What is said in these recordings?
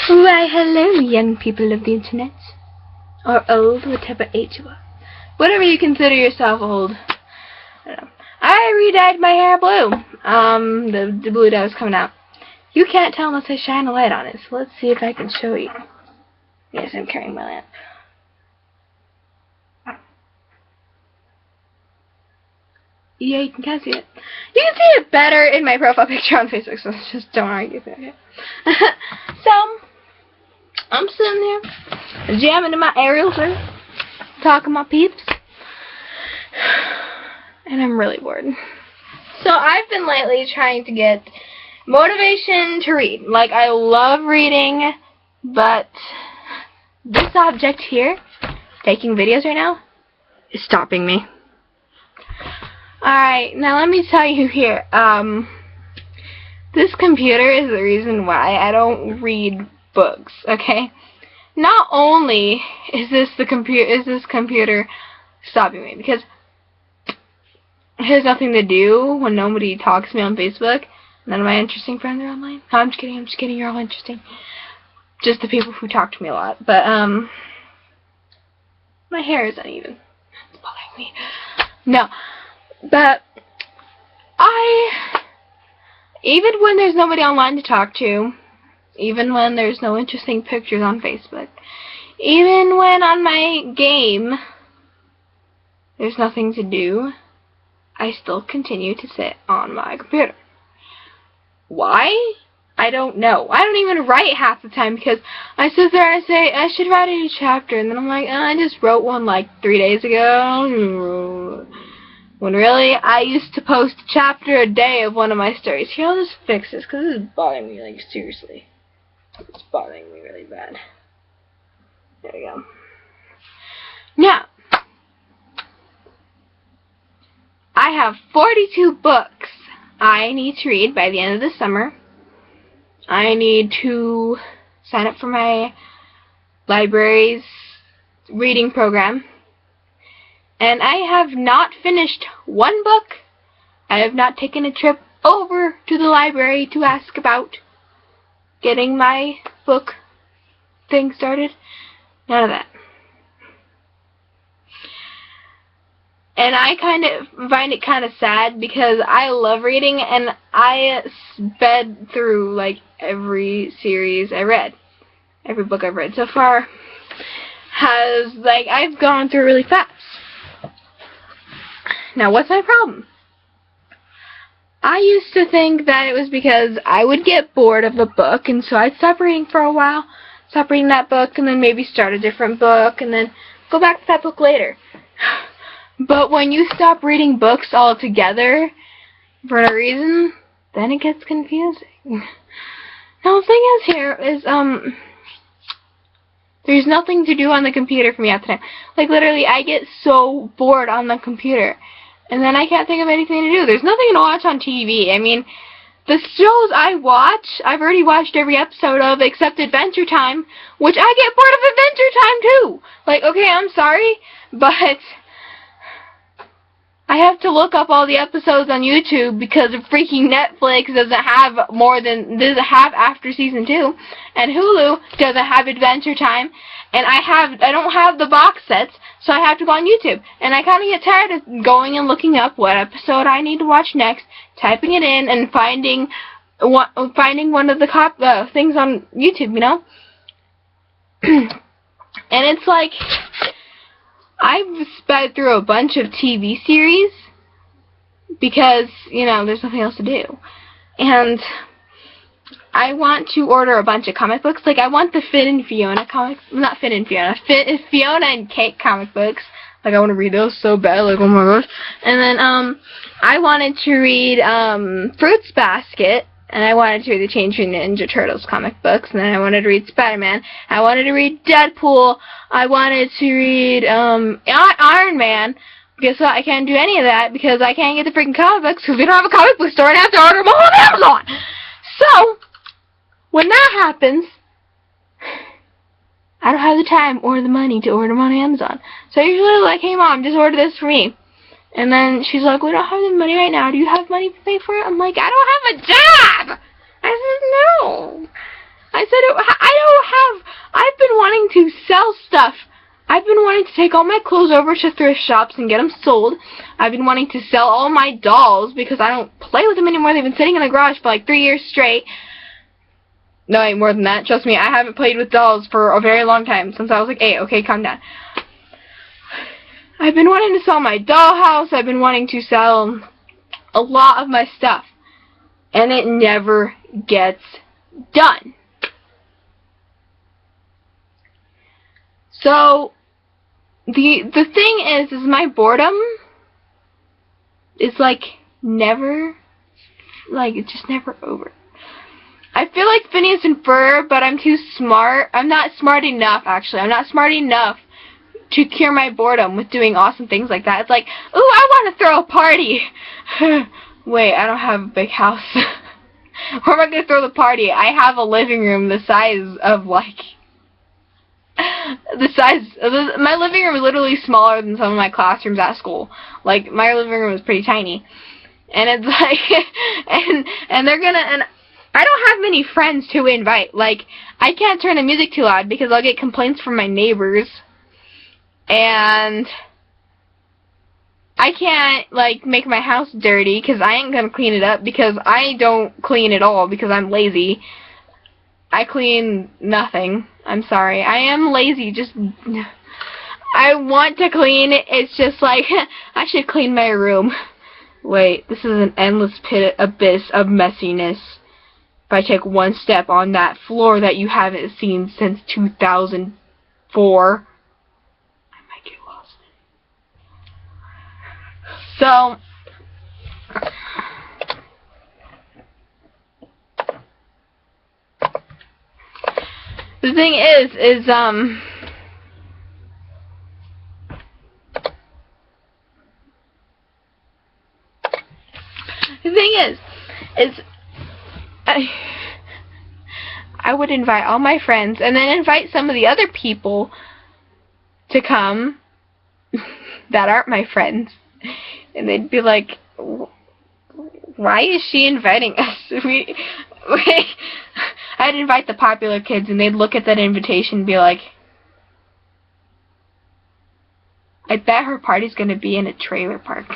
Why, hello, young people of the internet. Or old, whatever age you are. Whatever you consider yourself old. I don't know. I re-dyed my hair blue. The blue dye was coming out. You can't tell unless I shine a light on it, so let's see if I can show you. Yes, I'm carrying my lamp. Yeah, you can kind of see it. You can see it better in my profile picture on Facebook, so just don't argue about it. So, I'm sitting there, jamming in my aerial, sir, talking to my peeps, and I'm really bored. So, I've been lately trying to get motivation to read. Like, I love reading, but this object here, taking videos right now, is stopping me. Alright, now let me tell you here, this computer is the reason why I don't read books, okay? Not only is this computer stopping me, because it has nothing to do when nobody talks to me on Facebook. None of my interesting friends are online. No, I'm just kidding, you're all interesting. Just the people who talk to me a lot. But, my hair is uneven. It's bothering me. No. But even when there's nobody online to talk to, even when there's no interesting pictures on Facebook, even when on my game there's nothing to do, I still continue to sit on my computer. Why? I don't know. I don't even write half the time because I sit there and I say, I should write a new chapter, and then I'm like, I just wrote one like 3 days ago. When really, I used to post a chapter a day of one of my stories. Here, I'll just fix this, because this is bothering me, like, seriously. It's bothering me really bad. There we go. Now, I have 42 books I need to read by the end of the summer. I need to sign up for my library's reading program. And I have not finished one book. I have not taken a trip over to the library to ask about getting my book thing started. None of that. And I kind of find it kind of sad because I love reading and I sped through like every series I read. Every book I've read so far has, like, I've gone through really fast. Now, what's my problem? I used to think that it was because I would get bored of a book, and so I'd stop reading for a while, stop reading that book, and then maybe start a different book, and then go back to that book later. But when you stop reading books altogether for no reason, then it gets confusing. Now, the thing is here is, there's nothing to do on the computer for me at the time. Like, literally, I get so bored on the computer. And then I can't think of anything to do. There's nothing to watch on TV. I mean, the shows I watch, I've already watched every episode of except Adventure Time, which I get bored of Adventure Time too. Like, okay, I'm sorry, but I have to look up all the episodes on YouTube because of freaking Netflix doesn't have after season 2, and Hulu doesn't have Adventure Time, and I don't have the box sets, so I have to go on YouTube, and I kind of get tired of going and looking up what episode I need to watch next, typing it in, and finding one of the things on YouTube, you know. And it's like, I've sped through a bunch of TV series because, you know, there's nothing else to do. And I want to order a bunch of comic books. Like, I want the Finn and Fiona comics. Not Finn and Fiona. Fiona and Kate comic books. Like, I want to read those so bad. Like, oh my gosh. And then, I wanted to read, Fruits Basket. And I wanted to read the Teenage Mutant Ninja Turtles comic books. And then I wanted to read Spider-Man. I wanted to read Deadpool. I wanted to read Iron Man. Guess what? I can't do any of that because I can't get the freaking comic books because we don't have a comic book store and I have to order them all on Amazon. So, when that happens, I don't have the time or the money to order them on Amazon. So I usually like, hey mom, just order this for me. And then she's like, we don't have the money right now. Do you have money to pay for it? I'm like, I don't have a job. I said, no. I said, I don't to sell stuff. I've been wanting to take all my clothes over to thrift shops and get them sold. I've been wanting to sell all my dolls because I don't play with them anymore. They've been sitting in the garage for like 3 years straight. No, ain't more than that. Trust me, I haven't played with dolls for a very long time, since I was like 8. Okay, calm down. I've been wanting to sell my dollhouse. I've been wanting to sell a lot of my stuff. And it never gets done. So, the thing is my boredom is, like, never, like, it's just never over. I feel like Phineas and Ferb, but I'm too smart. I'm not smart enough, actually. I'm not smart enough to cure my boredom with doing awesome things like that. It's like, ooh, I want to throw a party. Wait, I don't have a big house. Where am I going to throw the party? I have a living room the size of, like, my living room is literally smaller than some of my classrooms at school. Like, my living room is pretty tiny. And it's like, and they're gonna, and I don't have many friends to invite. Like, I can't turn the music too loud because I'll get complaints from my neighbors. And I can't, like, make my house dirty because I ain't gonna clean it up because I don't clean at all because I'm lazy. I clean nothing. I'm sorry. I am lazy. Just, I want to clean. It's just like, I should clean my room. Wait, this is an endless abyss of messiness. If I take one step on that floor that you haven't seen since 2004, I might get lost. So, the thing is, I would invite all my friends and then invite some of the other people to come that aren't my friends. And they'd be like, why is she inviting us? I'd invite the popular kids and they'd look at that invitation and be like, I bet her party's going to be in a trailer park.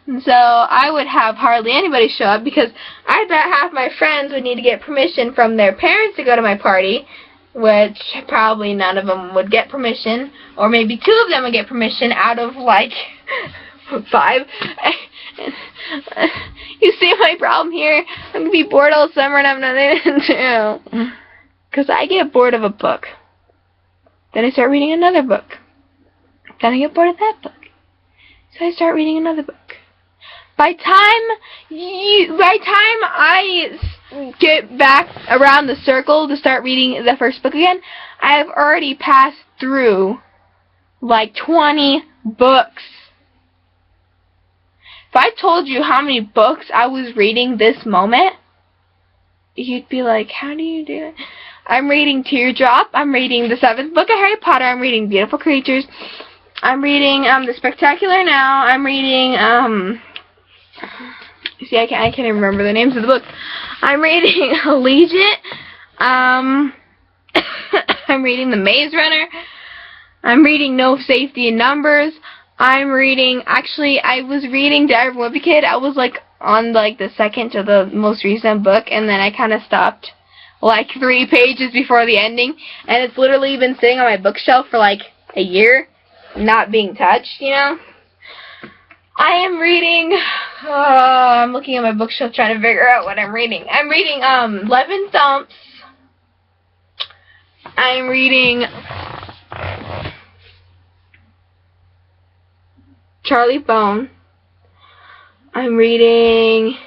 And so I would have hardly anybody show up because I bet half my friends would need to get permission from their parents to go to my party, which probably none of them would get permission, or maybe 2 of them would get permission out of, like, 5. You see my problem here? I'm going to be bored all summer and I'm nothing to do. Because I get bored of a book. Then I start reading another book. Then I get bored of that book. So I start reading another book. By time I get back around the circle to start reading the first book again, I have already passed through like 20 books. If I told you how many books I was reading this moment, you'd be like, how do you do it? I'm reading Teardrop. I'm reading the 7th book of Harry Potter. I'm reading Beautiful Creatures. I'm reading The Spectacular Now. I'm reading see, I can't even remember the names of the books. I'm reading Allegiant. I'm reading The Maze Runner. I'm reading No Safety in Numbers. I'm reading, actually, I was reading Diary of a Wimpy Kid. I was, like, on, like, the second to the most recent book, and then I kind of stopped, like, 3 pages before the ending, and it's literally been sitting on my bookshelf for, like, a year, not being touched, you know? I am reading, I'm looking at my bookshelf trying to figure out what I'm reading. I'm reading, Levin Thumps. I'm reading Charlie Bone. I'm reading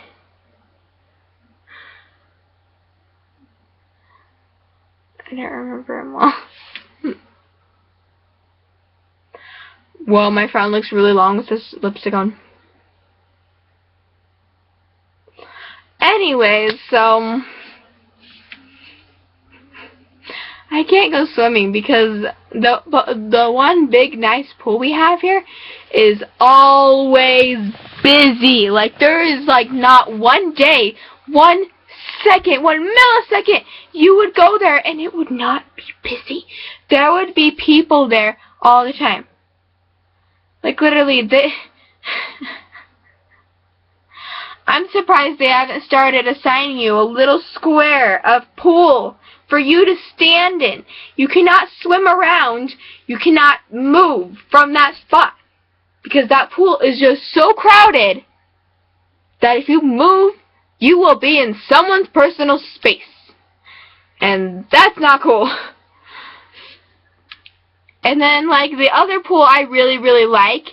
I don't remember them all. Well, my frown looks really long with this lipstick on. Anyways, so I can't go swimming because the one big nice pool we have here is always busy. Like, there is, like, not one day, one second, 1 millisecond, you would go there and it would not be busy. There would be people there all the time. Like, literally, I'm surprised they haven't started assigning you a little square of pool for you to stand in. You cannot swim around. You cannot move from that spot. Because that pool is just so crowded that if you move, you will be in someone's personal space. And that's not cool. And then, like, the other pool I really, really like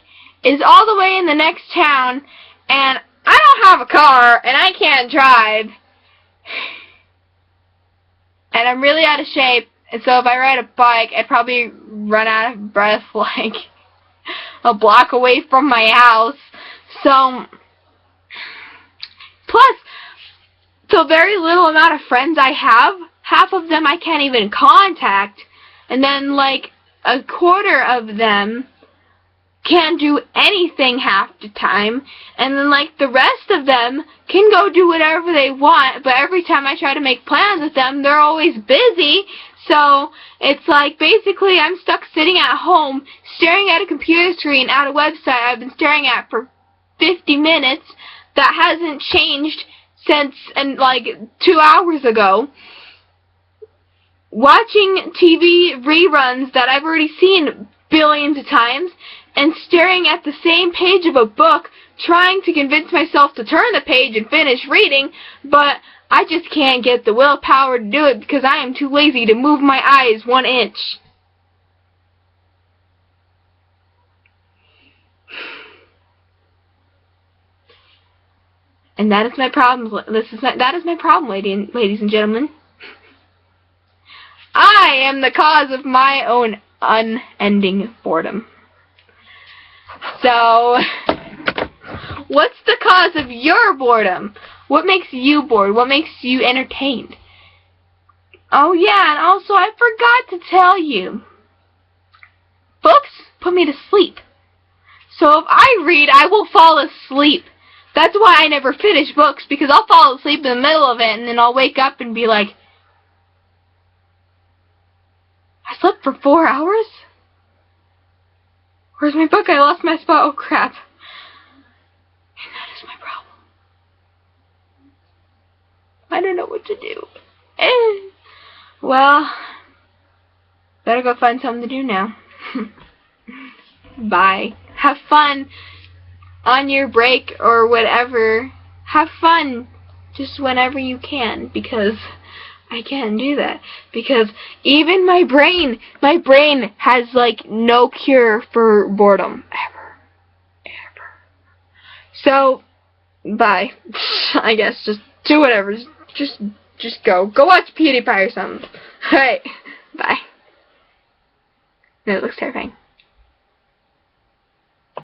is all the way in the next town, and I don't have a car, and I can't drive. And I'm really out of shape, and so if I ride a bike, I'd probably run out of breath, like, a block away from my house. So, plus, the very little amount of friends I have, half of them I can't even contact, and then, like, a quarter of them can't do anything half the time, and then, like, the rest of them can go do whatever they want, but every time I try to make plans with them, they're always busy. So it's like, basically, I'm stuck sitting at home staring at a computer screen at a website I've been staring at for 50 minutes that hasn't changed since, and like, 2 hours ago. Watching TV reruns that I've already seen billions of times, and staring at the same page of a book, trying to convince myself to turn the page and finish reading, but I just can't get the willpower to do it because I am too lazy to move my eyes 1 inch. And that is my problem. That is my problem, ladies and gentlemen. I am the cause of my own unending boredom. So, what's the cause of your boredom? What makes you bored? What makes you entertained? Oh yeah, and also I forgot to tell you. Books put me to sleep. So if I read, I will fall asleep. That's why I never finish books, because I'll fall asleep in the middle of it, and then I'll wake up and be like, I slept for 4 hours? Where's my book? I lost my spot. Oh, crap. And that is my problem. I don't know what to do. Well, better go find something to do now. Bye. Have fun on your break or whatever. Have fun just whenever you can, because I can't do that, because even my brain has, like, no cure for boredom, ever. So, bye. I guess, just do whatever, just go watch PewDiePie or something. Alright, bye. No, it looks terrifying.